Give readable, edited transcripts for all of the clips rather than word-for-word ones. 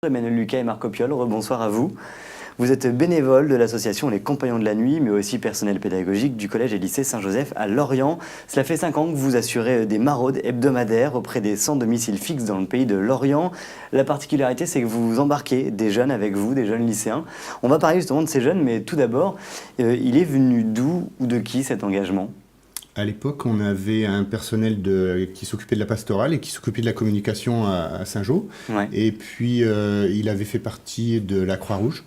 Emmanuel Lucas et Marco Piol, rebonsoir à vous. Vous êtes bénévole de l'association Les Compagnons de la Nuit, mais aussi personnel pédagogique du collège et lycée Saint-Joseph à Lorient. Cela fait 5 ans que vous assurez des maraudes hebdomadaires auprès des sans domicile fixe dans le pays de Lorient. La particularité, c'est que vous embarquez des jeunes avec vous, des jeunes lycéens. On va parler justement de ces jeunes, mais tout d'abord, il est venu d'où ou de qui cet engagement ? À l'époque, on avait un personnel qui s'occupait de la pastorale et qui s'occupait de la communication à Saint-Jean. Ouais. Et puis, il avait fait partie de la Croix-Rouge.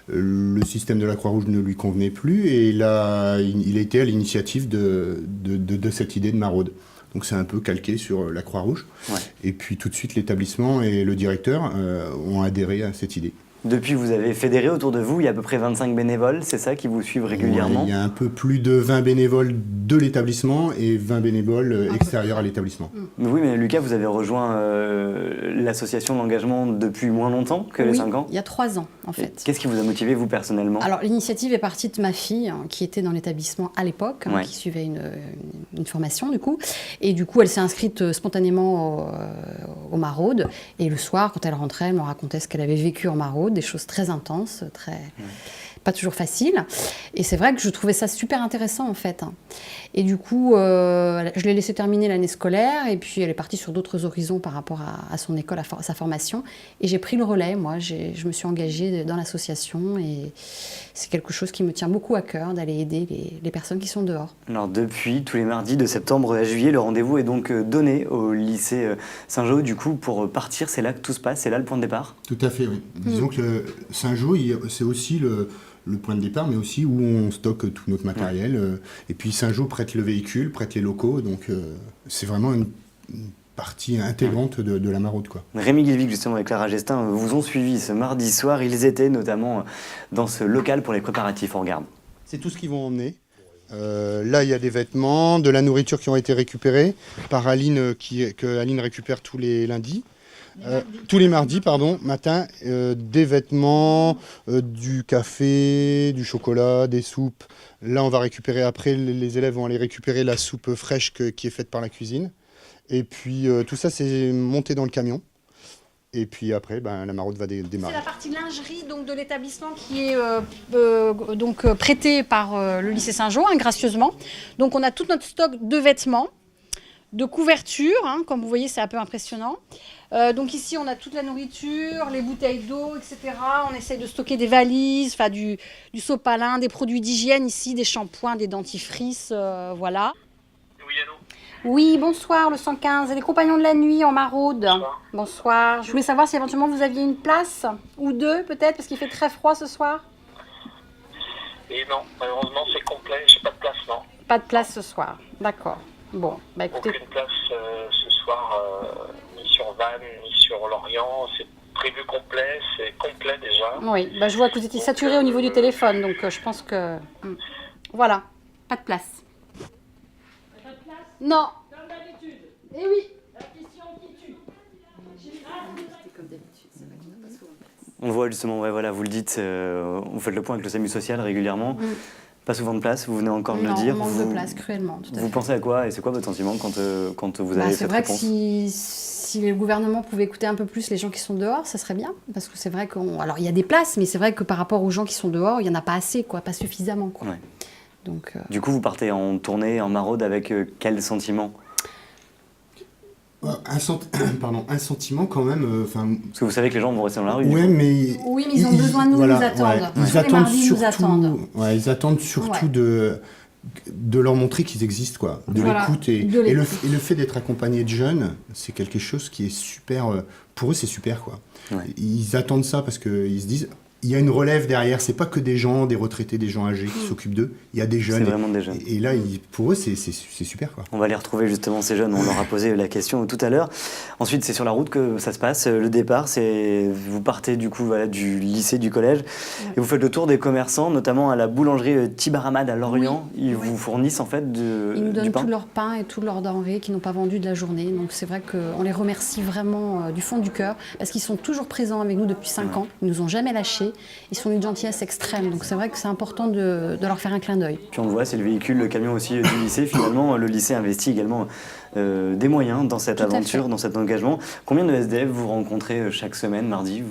Le système de la Croix-Rouge ne lui convenait plus et il a été à l'initiative de cette idée de maraude. Donc, c'est un peu calqué sur la Croix-Rouge. Ouais. Et puis, tout de suite, l'établissement et le directeur ont adhéré à cette idée. Depuis, vous avez fédéré autour de vous, il y a à peu près 25 bénévoles, c'est ça, qui vous suivent régulièrement ? Il y a un peu plus de 20 bénévoles de l'établissement et 20 bénévoles extérieurs à l'établissement. Oui, mais Lucas, vous avez rejoint l'association d'engagement depuis moins longtemps que les 5 ans ? Il y a 3 ans, en fait. Qu'est-ce qui vous a motivé, vous, personnellement ? Alors, l'initiative est partie de ma fille, qui était dans l'établissement à l'époque, qui suivait une formation, du coup. Et du coup, elle s'est inscrite spontanément aux maraudes. Et le soir, quand elle rentrait, elle me racontait ce qu'elle avait vécu en maraude, des choses très intenses, pas toujours faciles. Et c'est vrai que je trouvais ça super intéressant, en fait. Et du coup, je l'ai laissée terminer l'année scolaire, et puis elle est partie sur d'autres horizons par rapport à son école, à sa formation. Et j'ai pris le relais, moi. Je me suis engagée dans l'association, et c'est quelque chose qui me tient beaucoup à cœur, d'aller aider les personnes qui sont dehors. Alors depuis, tous les mardis de septembre à juillet, le rendez-vous est donc donné au lycée Saint-Jean. Du coup, pour partir, c'est là que tout se passe, c'est là le point de départ ? Tout à fait, oui. Disons que Saint-Jean, c'est aussi le point de départ, mais aussi où on stocke tout notre matériel. Et puis Saint-Jean prête le véhicule, prête les locaux, donc c'est vraiment une partie intégrante de la maraude, quoi. Rémi Guilvic, justement, et Clara Gestin vous ont suivi ce mardi soir. Ils étaient notamment dans ce local pour les préparatifs. On regarde. C'est tout ce qu'ils vont emmener. Là, il y a des vêtements, de la nourriture qui ont été récupérés par Aline, que Aline récupère tous les lundis. Tous les mardis, matin, des vêtements, du café, du chocolat, des soupes. Là, on va récupérer, après, les élèves vont aller récupérer la soupe fraîche qui est faite par la cuisine. Et puis, tout ça, c'est monté dans le camion. Et puis après, la maraude va démarrer. C'est la partie lingerie donc, de l'établissement qui est prêtée par le lycée Saint-Jean, gracieusement. Donc, on a tout notre stock de vêtements, de couvertures, comme vous voyez, c'est un peu impressionnant. Donc ici, on a toute la nourriture, les bouteilles d'eau, etc. On essaye de stocker des valises, du sopalin, des produits d'hygiène ici, des shampoings, des dentifrices, voilà. Oui, allô ? Oui, bonsoir, le 115. Et les compagnons de la nuit en maraude. Bonsoir. Bonsoir. Je voulais savoir si éventuellement vous aviez une place, ou deux peut-être, parce qu'il fait très froid ce soir. Et non, malheureusement, c'est complet. J'ai pas de place, non. Pas de place ce soir, d'accord. Bon, écoutez... Aucune place ce soir, ni sur Vannes, ni sur Lorient. C'est prévu complet, c'est complet déjà. Oui, je vois que vous étiez saturé au niveau du téléphone, donc je pense que... Voilà, pas de place. Pas de place ? Non. Comme d'habitude. Eh oui. La question qui tue. On voit justement, voilà, vous le dites, vous faites le point avec le SAMU social régulièrement. Pas souvent de place, vous venez encore de le dire. Non, on manque de place, cruellement. Vous pensez à quoi et c'est quoi votre sentiment quand vous avez cette réponse ? C'est vrai que si le gouvernement pouvait écouter un peu plus les gens qui sont dehors, ça serait bien. Parce que c'est vrai alors il y a des places, mais c'est vrai que par rapport aux gens qui sont dehors, il n'y en a pas assez, pas suffisamment. Ouais. Donc, Du coup, vous partez en tournée, en maraude, avec quel sentiment ? Un sentiment quand même. Parce que vous savez que les gens vont rester dans la rue. Ouais, mais ils ont besoin de nous, ils nous attendent. Ils attendent surtout, ils attendent surtout de leur montrer qu'ils existent, quoi. De l'écoute. Et le fait d'être accompagné de jeunes, c'est quelque chose qui est super. Pour eux, c'est super, quoi. Ouais. Ils attendent ça parce qu'ils se disent. Il y a une relève derrière, c'est pas que des gens, des retraités, des gens âgés qui s'occupent d'eux, il y a des jeunes. C'est vraiment des jeunes. Et là, pour eux, c'est super, quoi. On va les retrouver justement, ces jeunes, on leur a posé la question tout à l'heure. Ensuite, c'est sur la route que ça se passe. Le départ, c'est vous partez du coup du lycée, du collège, et vous faites le tour des commerçants, notamment à la boulangerie Tibaramad à Lorient. Ils vous fournissent en fait Ils nous donnent du pain. tout leur pain et toutes leurs denrées qu'ils n'ont pas vendues de la journée. Donc c'est vrai qu'on les remercie vraiment du fond du cœur, parce qu'ils sont toujours présents avec nous depuis 5 ans. Ils nous ont jamais lâchés. Ils sont d'une gentillesse extrême, donc c'est vrai que c'est important de leur faire un clin d'œil. Puis on le voit, c'est le véhicule, le camion aussi du lycée. Finalement, le lycée investit également des moyens dans cette Tout à aventure, fait. dans cet engagement. Combien de SDF vous rencontrez chaque semaine, mardi,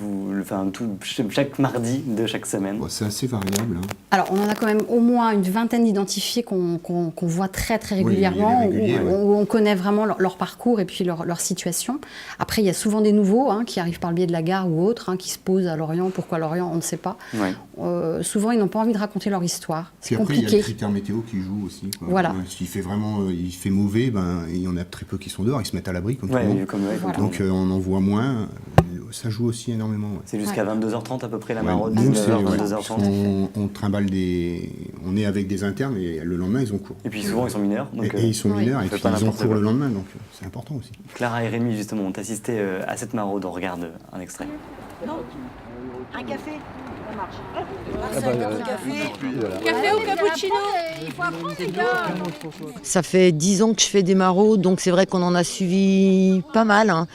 chaque mardi de chaque semaine? Bon, c'est assez variable. Hein. Alors, on en a quand même au moins une vingtaine d'identifiés qu'on voit très très Oui, régulièrement, il y a les réguliers, où on connaît vraiment leur parcours et puis leur situation. Après, il y a souvent des nouveaux qui arrivent par le biais de la gare ou autres, qui se posent à Lorient. Pourquoi Lorient, on ne sait pas. Ouais. Souvent, ils n'ont pas envie de raconter leur histoire. C'est Puis après, il y a compliqué. le critère météo qui joue aussi. Quoi. Voilà. Ouais, s'il fait vraiment il fait mauvais, il y en a très peu qui sont dehors, ils se mettent à l'abri comme tout le monde. Voilà. Donc on en voit moins. Ça joue aussi énormément. Ouais. C'est jusqu'à 22h30 à peu près la Ouais, maraude, nous, 19h, c'est- 22h30. on trimballe on est avec des internes et le lendemain ils ont cours. Et puis souvent ils sont mineurs. Donc, Et ils sont mineurs et on fait puis pas ils ont n'importe cours quoi. le lendemain, donc c'est important aussi. Clara et Rémi justement ont assisté à cette maraude. On regarde un extrait. Un café? Ça marche. Café ou cappuccino? Il faut apprendre, les gars. Ça fait 10 ans que je fais des maraudes, donc c'est vrai qu'on en a suivi pas mal. Hein.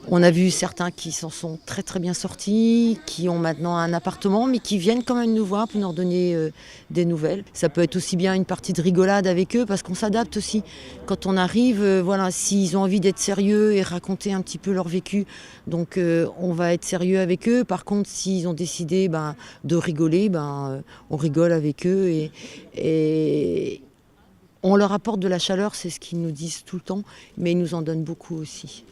On a vu certains qui s'en sont très très bien sortis, qui ont maintenant un appartement, mais qui viennent quand même nous voir pour nous redonner des nouvelles. Ça peut être aussi bien une partie de rigolade avec eux, parce qu'on s'adapte aussi. Quand on arrive, voilà, s'ils ont envie d'être sérieux et raconter un petit peu leur vécu, donc on va être sérieux avec eux. Par contre, s'ils ont décidé de rigoler, on rigole avec eux et on leur apporte de la chaleur, c'est ce qu'ils nous disent tout le temps, mais ils nous en donnent beaucoup aussi.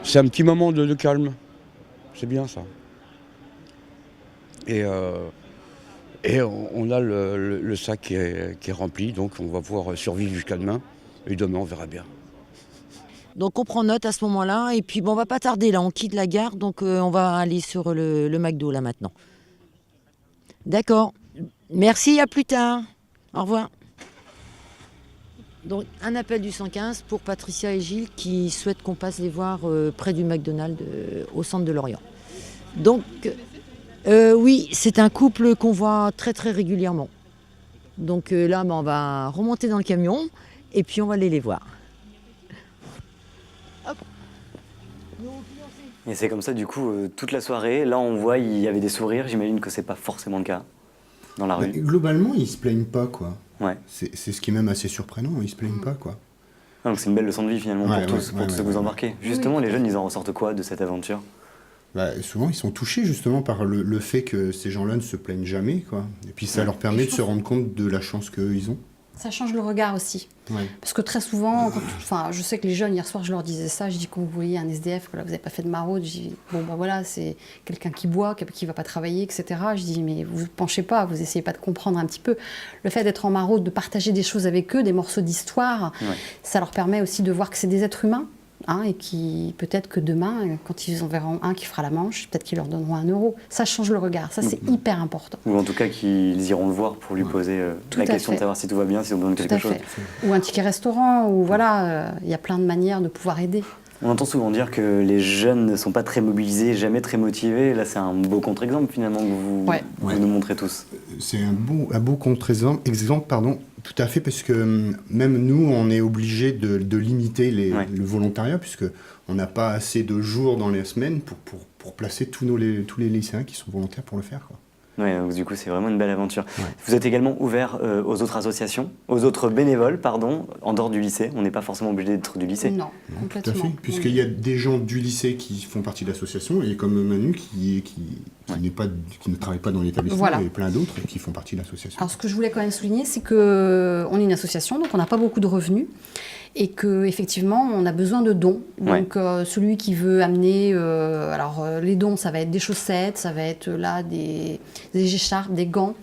C'est un petit moment de calme, c'est bien ça. Et on a le sac qui est rempli, donc on va pouvoir survivre jusqu'à demain, et demain on verra bien. Donc on prend note à ce moment-là, et puis on va pas tarder là, on quitte la gare, donc on va aller sur le McDo là maintenant. D'accord, merci, à plus tard, au revoir. Donc un appel du 115 pour Patricia et Gilles qui souhaitent qu'on passe les voir près du McDonald's au centre de Lorient. Donc oui, c'est un couple qu'on voit très très régulièrement. Donc là, on va remonter dans le camion et puis on va aller les voir. Et c'est comme ça du coup toute la soirée. Là on voit il y avait des sourires. J'imagine que c'est pas forcément le cas dans la rue. Globalement, ils se plaignent pas, quoi. Ouais. C'est ce qui est même assez surprenant, ils se plaignent pas, quoi. Ah, donc c'est une belle leçon de vie finalement Ouais, pour tous ouais, ceux que vous embarquez. Justement, les jeunes ils en ressortent quoi de cette aventure? Souvent, ils sont touchés justement par le fait que ces gens-là ne se plaignent jamais, quoi. Et puis ça leur permet de se rendre compte de la chance qu'eux, ils ont. Ça change le regard aussi. Ouais. Parce que très souvent, je sais que les jeunes, hier soir, je leur disais ça, je dis quand vous voyez un SDF, que là, vous n'avez pas fait de maraude, je dis, voilà, c'est quelqu'un qui boit, qui ne va pas travailler, etc. Je dis, mais vous ne penchez pas, vous essayez pas de comprendre un petit peu. Le fait d'être en maraude, de partager des choses avec eux, des morceaux d'histoire, ça leur permet aussi de voir que c'est des êtres humains. Et qui, peut-être que demain, quand ils en verront un qui fera la manche, peut-être qu'ils leur donneront 1 euro. Ça change le regard, ça c'est hyper important. Ou en tout cas qu'ils iront le voir pour lui poser la question de savoir si tout va bien, si on donne quelque chose. Ou un ticket restaurant, ou voilà, il y a plein de manières de pouvoir aider. On entend souvent dire que les jeunes ne sont pas très mobilisés, jamais très motivés. Là c'est un beau contre-exemple finalement que vous nous montrez tous. C'est un beau contre-exemple, tout à fait, parce que même nous, on est obligé de limiter le volontariat, puisque on n'a pas assez de jours dans les semaines pour placer tous les lycéens qui sont volontaires pour le faire, quoi. Ouais, donc du coup c'est vraiment une belle aventure. Ouais. Vous êtes également ouvert aux autres associations, aux autres bénévoles, en dehors du lycée. On n'est pas forcément obligé d'être du lycée. Non, complètement. Tout à fait, puisqu'il y a des gens du lycée qui font partie de l'association, et comme Manu qui ne travaille pas dans l'établissement, et plein d'autres qui font partie de l'association. Alors ce que je voulais quand même souligner, c'est qu'on est une association, donc on n'a pas beaucoup de revenus, et qu'effectivement on a besoin de dons. Donc celui qui veut amener, les dons, ça va être des chaussettes, ça va être là des écharpes, des gants,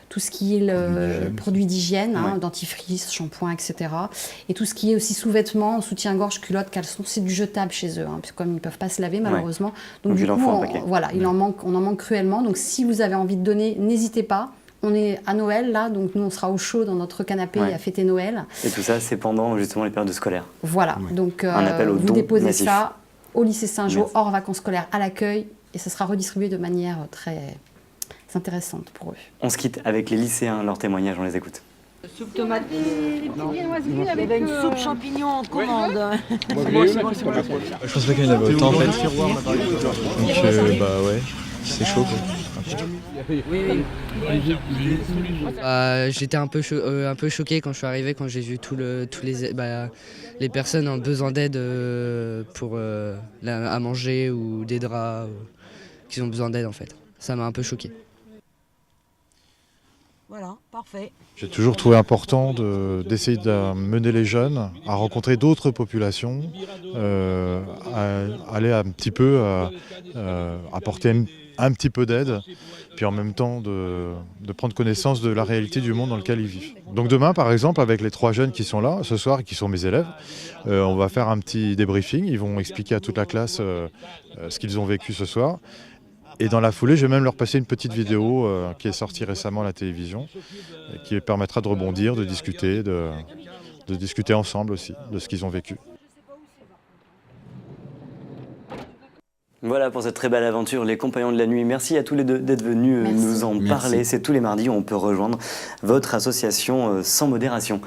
tout ce qui est le produit d'hygiène, dentifrice, shampoing, etc. Et tout ce qui est aussi sous-vêtements, soutien-gorge, culottes, caleçons, c'est du jetable chez eux, puisque comme ils ne peuvent pas se laver malheureusement. Donc du coup, on en manque cruellement. Donc si vous avez envie de donner, n'hésitez pas. On est à Noël là, donc nous on sera au chaud dans notre canapé à fêter Noël. Et tout ça, c'est pendant justement les périodes scolaires. Voilà, donc un appel au vous don déposez massif. ça au lycée Saint-Jean, hors vacances scolaires, à l'accueil, et ça sera redistribué de manière très intéressante pour eux. On se quitte avec les lycéens, leurs témoignages, on les écoute. Soupe tomate. Les petites viennoiseries avec... une soupe champignon en commande. Je pense pas qu'il y en avait autant en fait. Donc ouais. C'est chaud quoi. J'étais un peu choqué quand je suis arrivé, quand j'ai vu tous les personnes en besoin d'aide pour à manger ou des draps, qui ont besoin d'aide en fait. Ça m'a un peu choqué. Voilà, parfait. J'ai toujours trouvé important d'essayer de mener les jeunes à rencontrer d'autres populations, à aller un petit peu apporter un petit peu d'aide, puis en même temps de prendre connaissance de la réalité du monde dans lequel ils vivent. Donc demain, par exemple, avec les 3 jeunes qui sont là ce soir et qui sont mes élèves, on va faire un petit débriefing. Ils vont expliquer à toute la classe ce qu'ils ont vécu ce soir. Et dans la foulée, je vais même leur passer une petite vidéo qui est sortie récemment à la télévision, qui permettra de rebondir, de discuter ensemble aussi de ce qu'ils ont vécu. Voilà pour cette très belle aventure, les compagnons de la nuit. Merci à tous les deux d'être venus nous en parler. C'est tous les mardis où on peut rejoindre votre association Sans Modération.